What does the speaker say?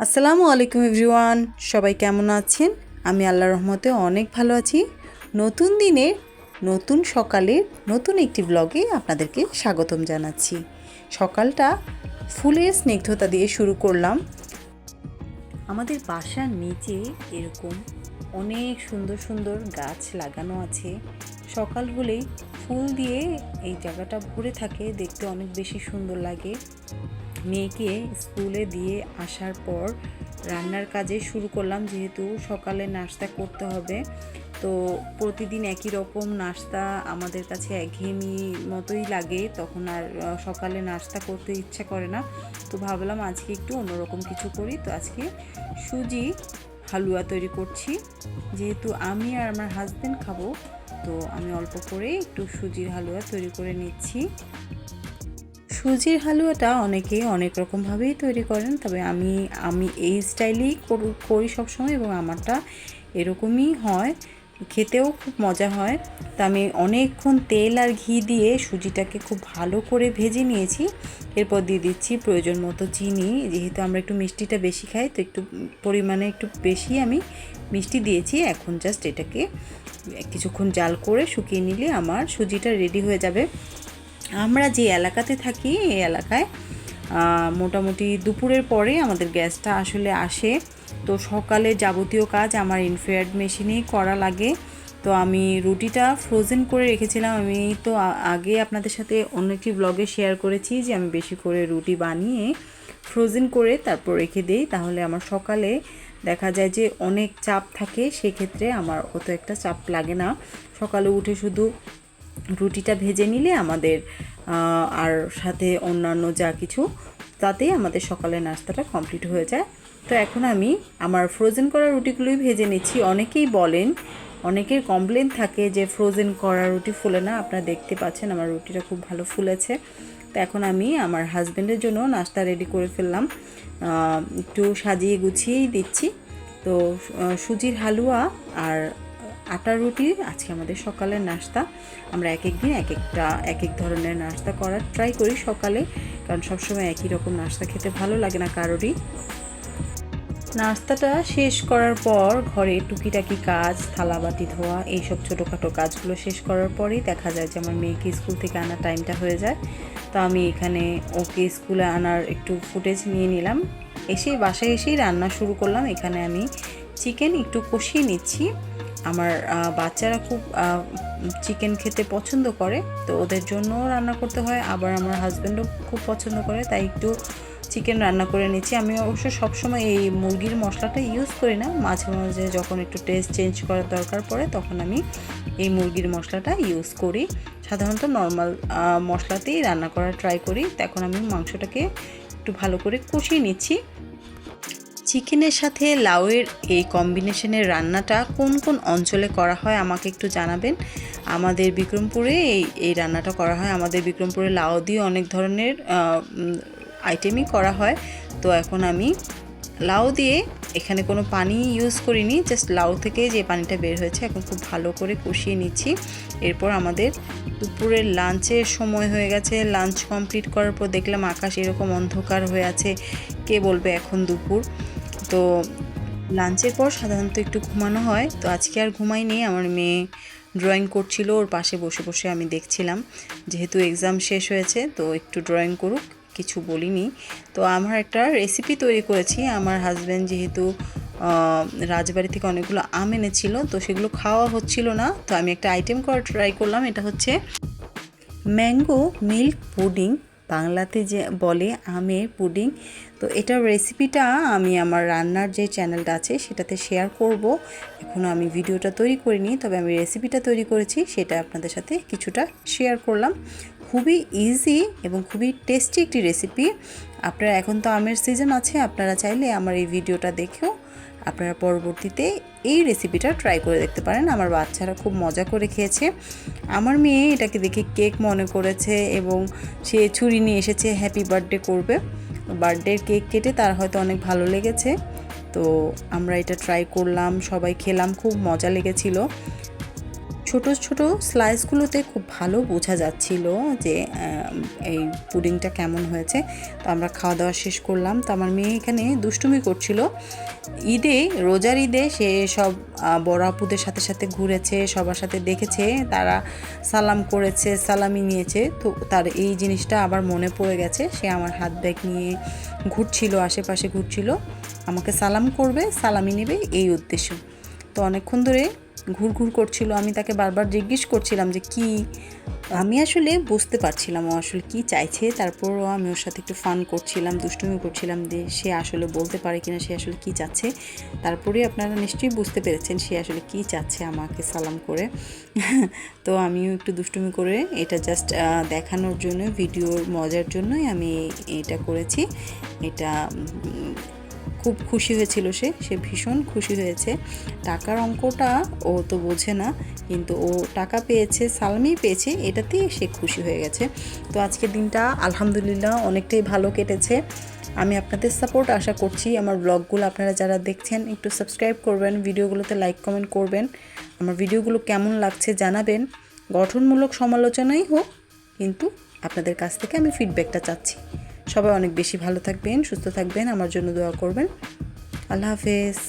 আসসালামু আলাইকুম এভরিওয়ান, সবাই কেমন আছেন? আমি আল্লাহর রহমতে অনেক ভালো আছি। নতুন দিনে নতুন সকালের নতুন একটি ব্লগে আপনাদেরকে স্বাগতম জানাচ্ছি। সকালটা ফুলের স্নিগ্ধতা দিয়ে শুরু করলাম। আমাদের বাসার নিচে এরকম অনেক সুন্দর সুন্দর গাছ লাগানো আছে। সকাল হলেই ফুল দিয়ে এই জায়গাটা ভরে থাকে, দেখতে অনেক বেশি সুন্দর লাগে। মেয়েকে স্কুলে দিয়ে আসার পর রান্নার কাজে শুরু করলাম, যেহেতু সকালে নাস্তা করতে হবে। তো প্রতিদিন একই রকম নাস্তা আমাদের কাছে একঘেয়েমি মতোই লাগে, তখন আর সকালে নাস্তা করতে ইচ্ছা করে না। তো ভাবলাম আজকে একটু অন্যরকম কিছু করি। তো আজকে সুজি হালুয়া তৈরি করছি। যেহেতু আমি আর আমার হাজব্যান্ড খাবো, তো আমি অল্প করে একটু সুজির হালুয়া তৈরি করে নিচ্ছি। সুজির হালুয়াটা অনেকে অনেক রকমভাবেই তৈরি করেন, তবে আমি এই স্টাইলেই করি সবসময়, এবং আমারটা এরকমই হয়, খেতেও খুব মজা হয়। তা আমি অনেকক্ষণ তেল আর ঘি দিয়ে সুজিটাকে খুব ভালো করে ভেজে নিয়েছি। এরপর দিয়ে দিচ্ছি প্রয়োজন মতো চিনি। যেহেতু আমরা একটু মিষ্টিটা বেশি খাই, তো একটু পরিমাণে একটু বেশি আমি মিষ্টি দিয়েছি। এখন জাস্ট এটাকে কিছুক্ষণ জাল করে শুকিয়ে নিলে আমার সুজিটা রেডি হয়ে যাবে। আমরা যে এলাকাতে থাকি এই এলাকায় মোটামুটি দুপুরের পরে আমাদের গ্যাসটা আসলে আসে। তো সকালে যাবতীয় কাজ আমার ইনফ্রারেড মেশিনেই করা লাগে। তো আমি রুটিটা ফ্রোজেন করে রেখেছিলাম। আমি তো আগে আপনাদের সাথে অন্য একটি ব্লগে শেয়ার করেছি যে আমি বেশি করে রুটি বানিয়ে ফ্রোজেন করে তারপর রেখে দিই, তাহলে আমার সকালে দেখা যায় যে অনেক চাপ থাকে, সেক্ষেত্রে আমার অত একটা চাপ লাগে না। সকালে উঠে শুধু রুটিটা ভেজে নিলে আমাদের আর সাথে অন্যান্য যা কিছু, তাতেই আমাদের সকালের নাস্তাটা কমপ্লিট হয়ে যায়। তো এখন আমি আমার ফ্রোজেন করা রুটিগুলোই ভেজে নিচ্ছি। অনেকেই বলেন, অনেকের কমপ্লেন থাকে যে ফ্রোজেন করা রুটি ফুলে না। আপনারা দেখতে পাচ্ছেন আমার রুটিটা খুব ভালো ফুলেছে। তো এখন আমি আমার হাজব্যান্ডের জন্য নাস্তা রেডি করে ফেললাম, একটু সাজিয়ে গুছিয়েই দিচ্ছি। তো সুজির হালুয়া আর আটার রুটি আজকে আমাদের সকালের নাস্তা। আমরা এক এক দিন এক এক ধরনের নাস্তা করার ট্রাই করি সকালে, কারণ সবসময় একই রকম নাস্তা খেতে ভালো লাগে না কারোরই। নাস্তাটা শেষ করার পর ঘরে টুকিটাকি কাজ, থালা বাটি ধোয়া, এইসব ছোটোখাটো কাজগুলো শেষ করার পরেই দেখা যায় যে আমার মেয়েকে স্কুল থেকে আনার টাইমটা হয়ে যায়। তো আমি এখানে ওকে স্কুলে আনার একটু ফুটেজ নিয়ে নিলাম। বাসায় এসেই রান্না শুরু করলাম। এখানে আমি চিকেন একটু কষিয়ে নিচ্ছি। আমার বাচ্চারা খুব চিকেন খেতে পছন্দ করে, তো ওদের জন্য রান্না করতে হয়। আবার আমার হাজব্যান্ডও খুব পছন্দ করে, তাই একটু চিকেন রান্না করে নিচ্ছি। আমি অবশ্য সবসময় এই মুরগির মশলাটা ইউজ করি না, মাঝে মাঝে যখন একটু টেস্ট চেঞ্জ করার দরকার পড়ে তখন আমি এই মুরগির মশলাটা ইউজ করি। সাধারণত নর্মাল মশলাতেই রান্না করার ট্রাই করি। এখন আমি মাংসটাকে একটু ভালো করে কষিয়ে নিচ্ছি। চিকেনের সাথে লাউয়ের এই কম্বিনেশনের রান্নাটা কোন কোন অঞ্চলে করা হয় আমাকে একটু জানাবেন। আমাদের বিক্রমপুরে এই রান্নাটা করা হয়। আমাদের বিক্রমপুরে লাউ দিয়ে অনেক ধরনের আইটেমই করা হয়। তো এখন আমি লাউ দিয়ে এখানে কোনো পানি ইউজ করিনি, জাস্ট লাউ থেকে যে পানিটা বের হয়েছে এখন খুব ভালো করে কষিয়ে নিচ্ছি। এরপর আমাদের দুপুরের লাঞ্চের সময় হয়ে গেছে। লাঞ্চ কমপ্লিট করার পর দেখলাম আকাশ এরকম অন্ধকার হয়ে আছে, কে বলবে এখন দুপুর। তো লাঞ্চের পর সাধারণত একটু ঘুমানো হয়, তো আজকে আর ঘুমাইনি। আমার মেয়ে ড্রয়িং করছিল, ওর পাশে বসে বসে আমি দেখছিলাম। যেহেতু এক্সাম শেষ হয়েছে, তো একটু ড্রয়িং করুক, কিছু বলিনি। তো আমার একটা রেসিপি তৈরি করেছি। আমার হাজব্যান্ড যেহেতু রাজবাড়ি থেকে অনেকগুলো আম এনেছিল, তো সেগুলো খাওয়া হচ্ছিল না, তো আমি একটা আইটেম করা ট্রাই করলাম। এটা হচ্ছে ম্যাঙ্গো মিল্ক পুডিং, বাংলাতে যে বলে আমের পুডিং। তো এটার রেসিপিটা আমি আমার রান্নার যে চ্যানেলটা আছে সেটাতে শেয়ার করব। এখনও আমি ভিডিওটা তৈরি করিনি, তবে আমি রেসিপিটা তৈরি করেছি, সেটা আপনাদের সাথে কিছুটা শেয়ার করলাম। খুবই ইজি এবং খুবই টেস্টি একটি রেসিপি। আপনারা, এখন তো আমের সিজন আছে, আপনারা চাইলে আমার এই ভিডিওটা দেখেও আপনারা পরবর্তীতে এই রেসিপিটা ট্রাই করে দেখতে পারেন। আমার বাচ্চারা খুব মজা করে খেয়েছে। আমার মেয়ে এটাকে দেখে কেক মনে করেছে এবং সে ছুরি নিয়ে এসেছে, হ্যাপি বার্থডে করবে। বার্থডের কেক কেটে তার হয়তো অনেক ভালো লেগেছে। তো আমরা এটা ট্রাই করলাম, সবাই খেলাম, খুব মজা লেগেছিল। ছোট ছোট স্লাইসগুলোতে খুব ভালো বোঝা যাচ্ছিল যে এই পুডিংটা কেমন হয়েছে। তো আমরা খাওয়া দাওয়া শেষ করলাম। তো আমার মেয়ে এখানে দুষ্টুমি করছিল। রোজার ঈদে সে সব বড় আপুদের সাথে সাথে ঘুরেছে, সবার সাথে দেখেছে, তারা সালাম করেছে, সালামি নিয়েছে। তো তার এই জিনিসটা আবার মনে পড়ে গেছে। সে আমার হাত ব্যাগ নিয়ে ঘুরছিল, আশেপাশে ঘুরছিল, আমাকে সালাম করবে, সালামি নেবে এই উদ্দেশ্য। তো অনেকক্ষণ ধরে ঘুরঘুর করছিল। আমি তাকে বারবার জিজ্ঞেস করছিলাম যে কি, আমি আসলে বুঝতে পারছিলাম ও আসলে কি চাইছে। তারপরও আমি ওর সাথে একটু ফান করছিলাম, দুষ্টুমি করছিলাম যে সে আসলে বলতে পারে কিনা সে আসলে কি চাচ্ছে। তারপরে আপনারা নিশ্চয়ই বুঝতে পেরেছেন সে আসলে কি চাচ্ছে আমাকে সালাম করে। তো আমিও একটু দুষ্টুমি করে, এটা জাস্ট দেখানোর জন্য, ভিডিওর মজার জন্যই আমি এটা করেছি। এটা খুব খুশি হয়েছিল, সে ভীষণ খুশি হয়েছে। টাকার অঙ্কটা ও তো বোঝে না, কিন্তু ও টাকা পেয়েছে, সালামি পেয়েছে, এটাতেই সে খুশি হয়ে গেছে। তো আজকের দিনটা আলহামদুলিল্লাহ অনেকটাই ভালো কেটেছে। আমি আপনাদের সাপোর্ট আশা করছি। আমার ব্লগগুলো আপনারা যারা দেখছেন একটু সাবস্ক্রাইব করবেন, ভিডিওগুলোতে লাইক কমেন্ট করবেন, আমার ভিডিওগুলো কেমন লাগছে জানাবেন। গঠনমূলক সমালোচনাই হোক, কিন্তু আপনাদের কাছ থেকে আমি ফিডব্যাকটা চাচ্ছি। সবাই অনেক বেশি ভালো থাকবেন, সুস্থ থাকবেন, আমার জন্য দোয়া করবেন। আল্লাহ হাফেজ।